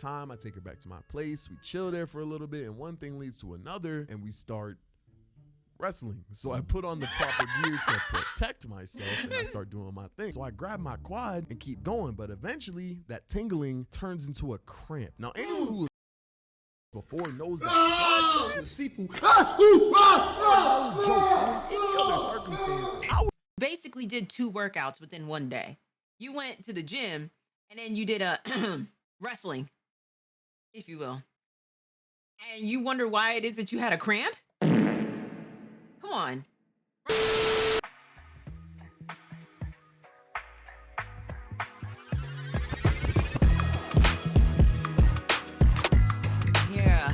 time, I take her back to my place. We chill there for a little bit, and one thing leads to another, and we start wrestling. So I put on the proper gear to protect myself, and I start doing my thing. So I grab my quad and keep going, but eventually that tingling turns into a cramp. Now, anyone who was before knows that any other circumstance, I would basically did 2 workouts within one day. You went to the gym and then you did a wrestling, if you will. And you wonder why it is that you had a cramp? Come on. Yeah.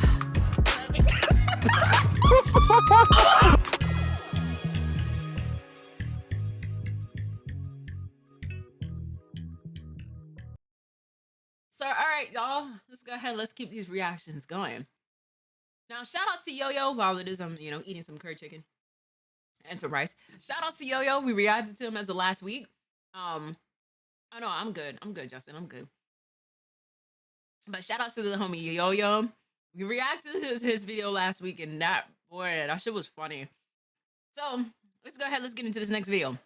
So, all right, y'all, let's go ahead. Let's keep these reactions going. Now, shout out to Yoyo while it is eating some curry chicken and some rice. Shout out to Yoyo. We reacted to him as of last week. I know I'm good. I'm good, Justin. I'm good. But shout out to the homie Yoyo. We reacted to his video last week, and that shit was funny. So let's go ahead. Let's get into this next video.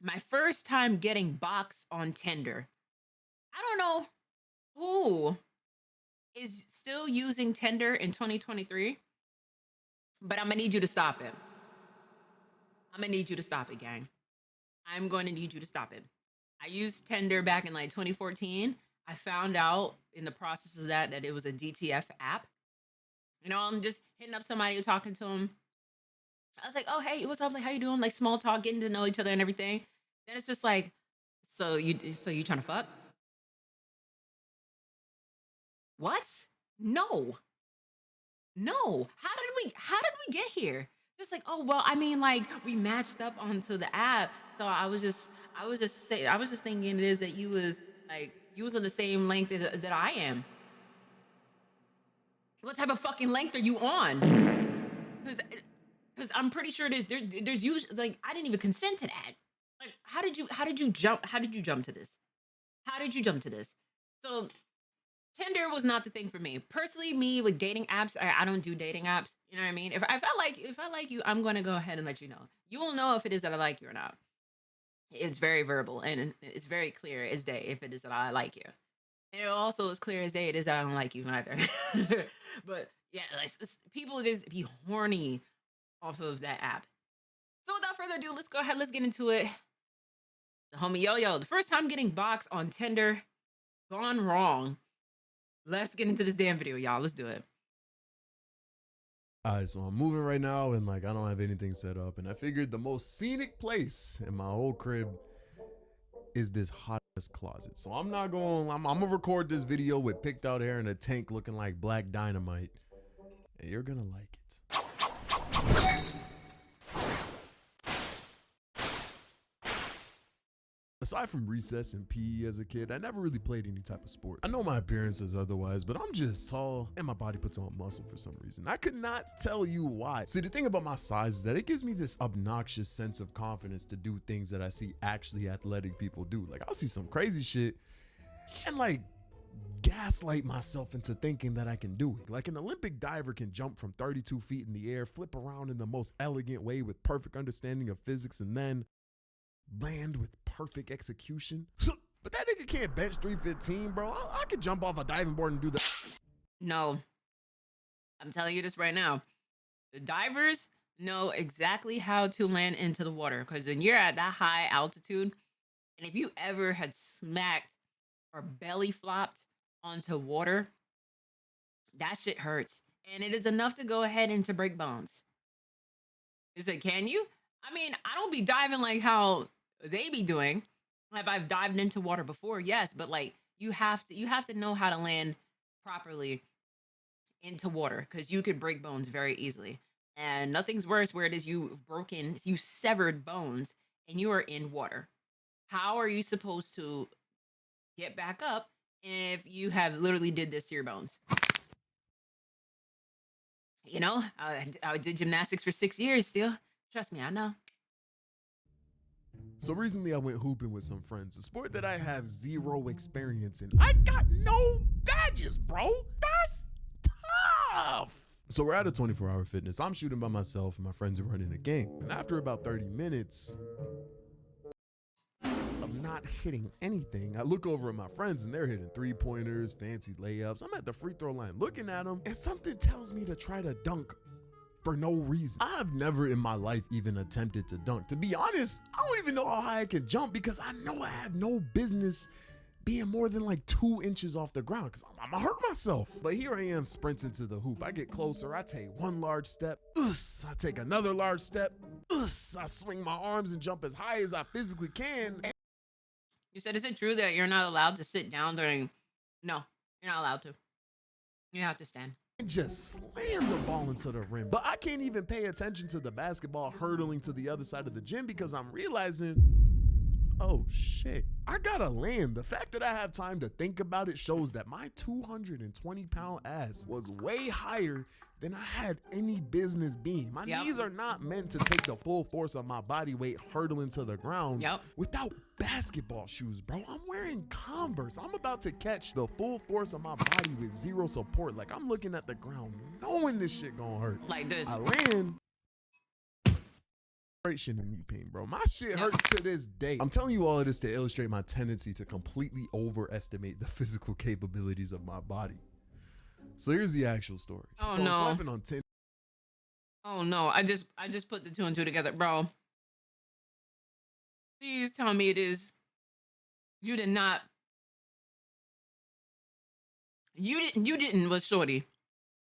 My first time getting boxed on Tinder. I don't know who is still using Tinder in 2023, but I'm gonna need you to stop it. I'm gonna need you to stop it, gang. I'm going to need you to stop it. I used Tinder back in like 2014. I found out in the process of that it was a DTF app. You know, I'm just hitting up somebody, talking to them. I was like, oh, hey, what's up? Like, how you doing? Like, small talk, getting to know each other and everything. Then it's just like, so you trying to fuck? What? No. How did we get here? Just like, oh, well, I mean, like, we matched up onto the app. So I was just thinking it is that you was on the same length that I am. What type of fucking length are you on? Because I'm pretty sure there's usually, like, I didn't even consent to that. Like, how did you jump to this? So Tinder was not the thing for me. Personally, me with dating apps, I don't do dating apps. You know what I mean? If I like you, I'm going to go ahead and let you know. You will know if it is that I like you or not. It's very verbal, and it's very clear as day if it is that I like you. And it also is clear as day it is that I don't like you either. But yeah, people just be horny off of that app. So without further ado, let's go ahead. Let's get into it. The homie Yoyo, the first time getting boxed on Tinder, gone wrong. Let's get into this damn video, y'all. Let's do it. All right, so I'm moving right now, and like I don't have anything set up, and I figured the most scenic place in my whole crib is this hottest closet. So I'm gonna record this video with picked out hair and a tank looking like black dynamite, and you're gonna like it. Aside from recess and PE as a kid, I never really played any type of sport. I know my appearance is otherwise, but I'm just tall and my body puts on muscle for some reason. I could not tell you why. See, the thing about my size is that it gives me this obnoxious sense of confidence to do things that I see actually athletic people do. Like, I'll see some crazy shit and like gaslight myself into thinking that I can do it. Like an Olympic diver can jump from 32 feet in the air, flip around in the most elegant way with perfect understanding of physics, and then land with perfect execution. But that nigga can't bench 315, bro. I could jump off a diving board and do that. No. I'm telling you this right now. The divers know exactly how to land into the water, because when you're at that high altitude, and if you ever had smacked or belly flopped onto water, that shit hurts. And it is enough to go ahead and to break bones. Is it, can you? I mean, I don't be diving like how they be doing. Have I've dived into water before? Yes, but like you have to know how to land properly into water, because you could break bones very easily. And nothing's worse where it is you severed bones and you are in water. How are you supposed to get back up if you have literally did this to your bones? You know, I did gymnastics for 6 years still. Trust me, I know. So recently I went hooping with some friends, a sport that I have zero experience in. I got no bro. That's tough. So we're at a 24-hour fitness. I'm shooting by myself and my friends are running a game. And after about 30 minutes of not hitting anything, I look over at my friends and they're hitting 3-pointers, fancy layups. I'm at the free throw line looking at them and something tells me to try to dunk for no reason. I've never in my life even attempted to dunk. To be honest, I don't even know how high I can jump because I know I have no business being more than like 2 inches off the ground because I'm gonna hurt myself. But here I am sprinting to the hoop. I get closer, I take one large step, I take another large step, I swing my arms and jump as high as I physically can. You said, is it true that you're not allowed to sit down during? No, you're not allowed to. You have to stand. And just slam the ball into the rim. But I can't even pay attention to the basketball hurtling to the other side of the gym because I'm realizing, oh shit, I gotta land. The fact that I have time to think about it shows that my 220-pound ass was way higher than I had any business being. My knees are not meant to take the full force of my body weight hurtling to the ground without basketball shoes, bro. I'm wearing Converse. I'm about to catch the full force of my body with zero support. Like I'm looking at the ground knowing this shit gonna hurt. Like this. I land. And knee pain, bro. My shit hurts to this day. I'm telling you all of this to illustrate my tendency to completely overestimate the physical capabilities of my body. So here's the actual story. Oh so no. I'm swiping on Tinder. Oh no. I just put the 2 and 2 together, bro. Please tell me it is. You did not. You didn't was shorty.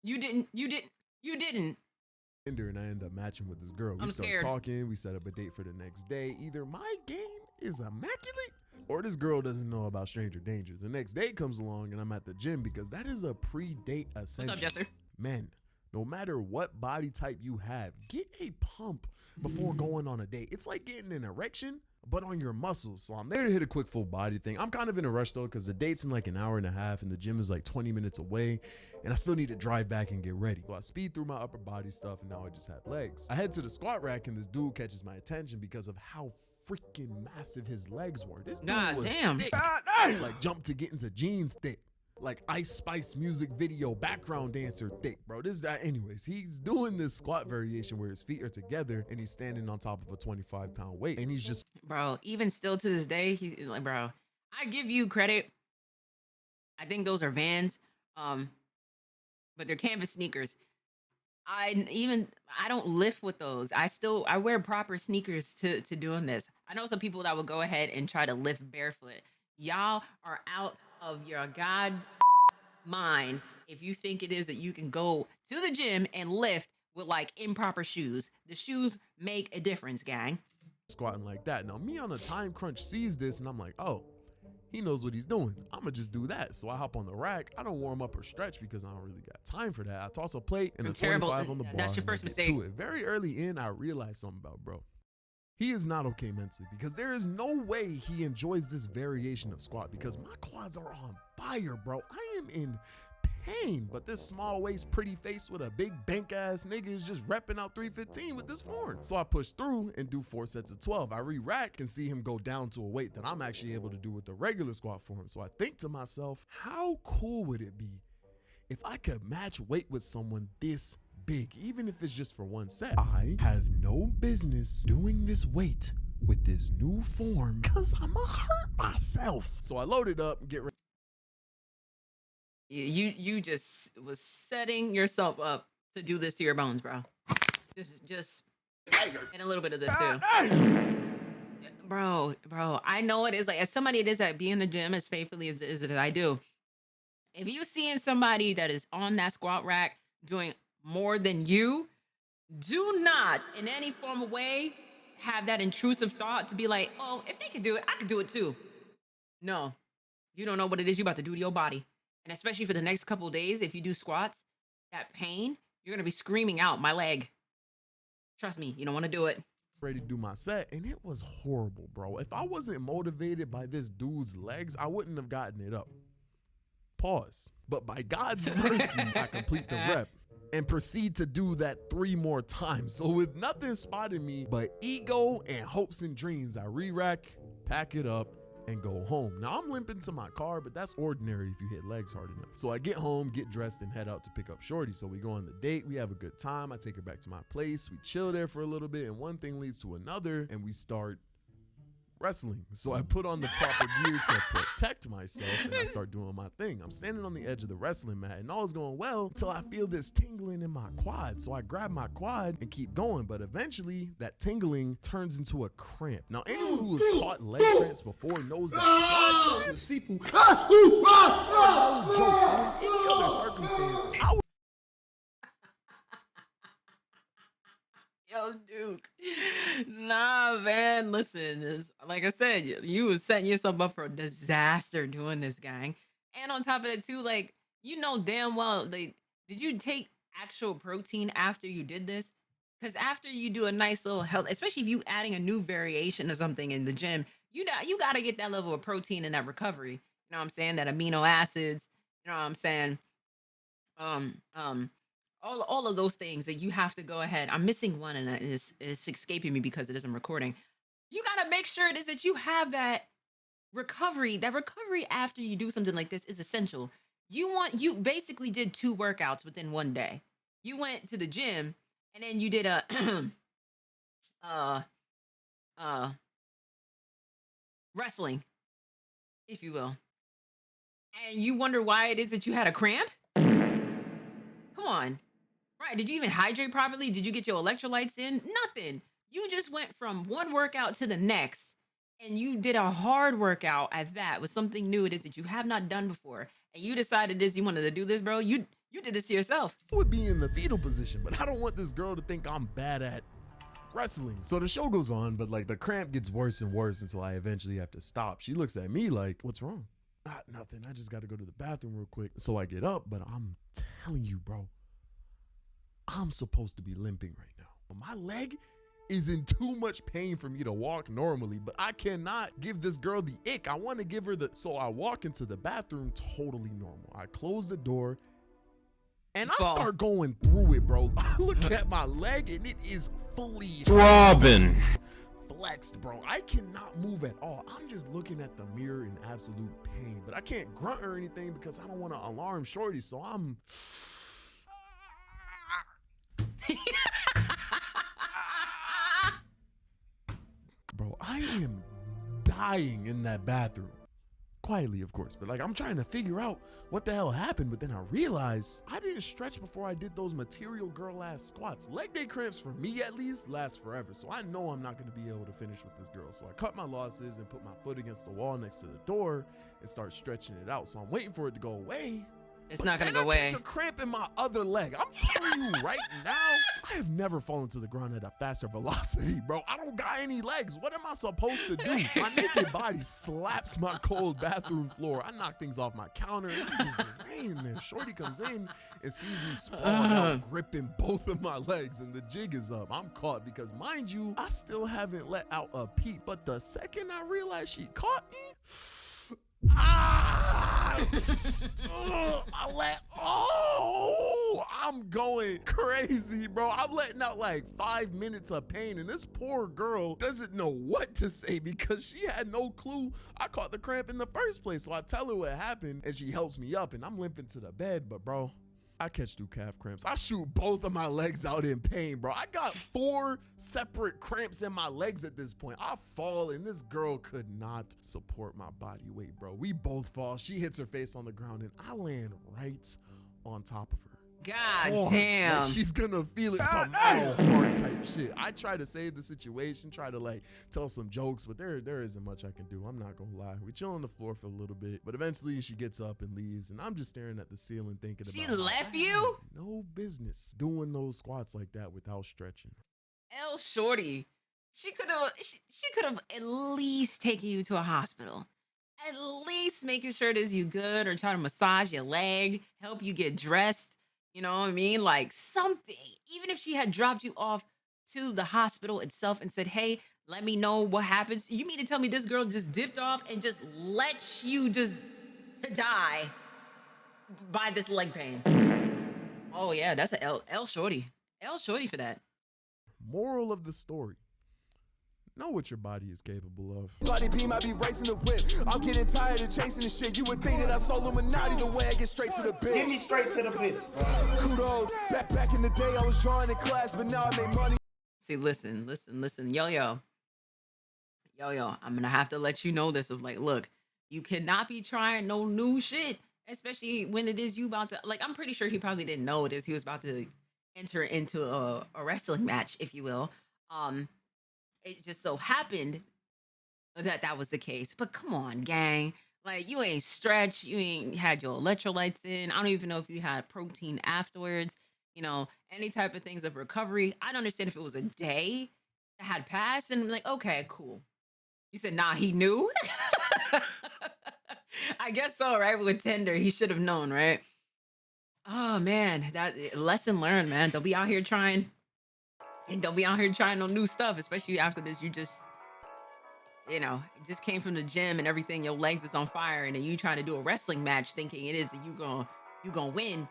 You didn't. And I end up matching with this girl. We start talking. We set up a date for the next day. Either my game is immaculate or this girl doesn't know about stranger danger. The next day comes along and I'm at the gym because that is a pre-date essential. What's up, Jester? Men, no matter what body type you have, get a pump before going on a date. It's like getting an erection, but on your muscles. So I'm there to hit a quick full body thing. I'm kind of in a rush though because the date's in like an hour and a half and the gym is like 20 minutes away and I still need to drive back and get ready. So I speed through my upper body stuff and now I just have legs. I head to the squat rack and this dude catches my attention because of how freaking massive his legs were. This dude was thick. Like jump to get into jeans thick. Like Ice Spice music video background dancer thick, bro. Anyways, he's doing this squat variation where his feet are together and he's standing on top of a 25-pound weight and he's just, bro, even still to this day, he's like, bro, I give you credit. I think those are Vans, but they're canvas sneakers. I don't lift with those. I wear proper sneakers to doing this. I know some people that will go ahead and try to lift barefoot. Y'all are out of your god mind if you think it is that you can go to the gym and lift with like improper shoes. The shoes make a difference, gang. Squatting like that. Now me on a time crunch sees this and I'm like, oh, he knows what he's doing. I'm gonna just do that. So I hop on the rack. I don't warm up or stretch because I don't really got time for that. I toss a plate and a 25 on the bar. That's your first mistake. Very early in, I realized something about bro. He is not okay mentally because there is no way he enjoys this variation of squat because my quads are on fire, bro. I am in pain, but this small waist, pretty face with a big bank ass nigga is just repping out 315 with this form. So I push through and do 4 sets of 12. I re-rack and see him go down to a weight that I'm actually able to do with the regular squat form. So I think to myself, how cool would it be if I could match weight with someone this big, even if it's just for 1 set? I have no business doing this weight with this new form because I'ma hurt myself. So I load it up and get ready. You just was setting yourself up to do this to your bones, bro. This is just, and a little bit of this too. Bro, I know it is like, as somebody it is that be in the gym as faithfully as I do. If you seeing somebody that is on that squat rack doing more than you, do not in any form of way have that intrusive thought to be like, oh, if they could do it, I could do it too. No, you don't know what it is you about to do to your body. And especially for the next couple of days, if you do squats, that pain, you're going to be screaming out, my leg. Trust me, you don't want to do it. Ready to do my set, and it was horrible, bro. If I wasn't motivated by this dude's legs, I wouldn't have gotten it up. Pause. But by God's mercy, I complete the rep and proceed to do that 3 more times. So with nothing spotting me but ego and hopes and dreams, I re-rack, pack it up, and go home. Now I'm limping to my car, but that's ordinary if you hit legs hard enough. So I get home, get dressed, and head out to pick up Shorty. So we go on the date, we have a good time. I take her back to my place, we chill there for a little bit, and one thing leads to another, and we start wrestling. So I put on the proper gear to protect myself, and I start doing my thing. I'm standing on the edge of the wrestling mat, and all is going well until I feel this tingling in my quad. So I grab my quad and keep going, but eventually that tingling turns into a cramp. Now anyone who has caught leg cramps before knows that no jokes. In any other circumstance, I would. Yo, Duke. Nah, man. Listen, like I said, you was setting yourself up for a disaster doing this, gang. And on top of that, too, like, you know damn well, like, did you take actual protein after you did this? Because after you do a nice little health, especially if you adding a new variation or something in the gym, you got to get that level of protein in that recovery. You know what I'm saying? That amino acids. You know what I'm saying? Um, um, all of those things that you have to go ahead. I'm missing one, and it's escaping me because it isn't recording. You got to make sure it is that you have that recovery. That recovery after you do something like this is essential. You basically did 2 workouts within one day. You went to the gym, and then you did a uh uh wrestling, if you will. And you wonder why it is that you had a cramp? Come on. Right. Did you even hydrate properly? Did you get your electrolytes in? Nothing. You just went from one workout to the next, and you did a hard workout at that with something new it is that you have not done before. And you decided this, you wanted to do this, bro. You did this to yourself. I would be in the fetal position, but I don't want this girl to think I'm bad at wrestling. So the show goes on, but like the cramp gets worse and worse until I eventually have to stop. She looks at me like, what's wrong? Not nothing. I just got to go to the bathroom real quick. So I get up, but I'm telling you, bro, I'm supposed to be limping right now. My leg is in too much pain for me to walk normally, but I cannot give this girl the ick. I want to give her the, so I walk into the bathroom totally normal. I close the door and I start going through it, bro. I look at my leg and it is fully throbbing, flexed, bro. I cannot move at all. I'm just looking at the mirror in absolute pain, but I can't grunt or anything because I don't want to alarm Shorty. So I'm bro, I am dying in that bathroom. Quietly, of course, but like I'm trying to figure out what the hell happened, but then I realized I didn't stretch before I did those material girl ass squats. Leg day cramps, for me at least, last forever, so I know I'm not going to be able to finish with this girl. So I cut my losses and put my foot against the wall next to the door and start stretching it out. So I'm waiting for it to go away. It's not gonna go away. I catch a cramp in my other leg. I'm telling you right now, I have never fallen to the ground at a faster velocity, bro. I don't got any legs. What am I supposed to do? My naked body slaps my cold bathroom floor. I knock things off my counter. I'm just laying there. Shorty comes in and sees me sprawled out, gripping both of my legs, and the jig is up. I'm caught because, mind you, I still haven't let out a peep. But the second I realized she caught me, I'm going crazy, bro. I'm letting out like 5 minutes of pain, and this poor girl doesn't know what to say because she had no clue I caught the cramp in the first place. So I tell her what happened, and she helps me up, and I'm limping to the bed. But bro, I catch 2 calf cramps. I shoot both of my legs out in pain, bro. I got 4 separate cramps in my legs at this point. I fall, and this girl could not support my body weight, bro. We both fall. She hits her face on the ground, and I land right on top of her. God damn. Like she's gonna feel it tomorrow, hard type shit. I try to save the situation, try to like tell some jokes, but there isn't much I can do. I'm not gonna lie. We chill on the floor for a little bit, but eventually she gets up and leaves, and I'm just staring at the ceiling thinking about she left you? No business doing those squats like that without stretching. L Shorty. She could have at least taken you to a hospital. At least making sure that you good, or try to massage your leg, help you get dressed. You know what I mean? Like something. Even if she had dropped you off to the hospital itself and said, hey, let me know what happens. You mean to tell me this girl just dipped off and just let you just die by this leg pain? Oh yeah, that's a L Shorty. L Shorty for that. Moral of the story. Know what your body is capable of. Body beam, I be racing the whip. I'm getting tired of chasing the shit. You would think that I sold Illuminati the way I get straight to the bitch. Get me straight to the bitch. Kudos. Back in the day, I was drawing in class, but now I make money. See, listen. Yo-Yo, I'm gonna have to let you know this of like, look, you cannot be trying no new shit, especially when it is you about to, like, I'm pretty sure he probably didn't know it is he was about to enter into a wrestling match, if you will. It just so happened that was the case. But come on, gang. Like, you ain't stretched. You ain't had your electrolytes in. I don't even know if you had protein afterwards. You know, any type of things of recovery. I don't understand if it was a day that had passed. And I'm like, okay, cool. You said, nah, he knew? I guess so, right? With Tinder, he should have known, right? Oh, man. That lesson learned, man. Don't be out here trying... And don't be out here trying no new stuff, especially after this. You just, you know, just came from the gym and everything. Your legs is on fire, and then you trying to do a wrestling match, thinking it is that you gonna win.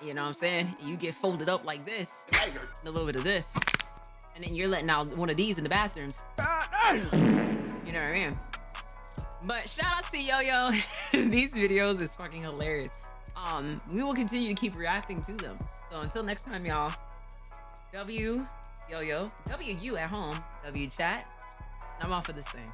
You know what I'm saying? And you get folded up like this, and a little bit of this, and then you're letting out one of these in the bathrooms. You know what I mean? But shout out to Yo-Yo. These videos is fucking hilarious. We will continue to keep reacting to them. So until next time, y'all. Yo-Yo, W you at home, W chat. I'm off of this thing.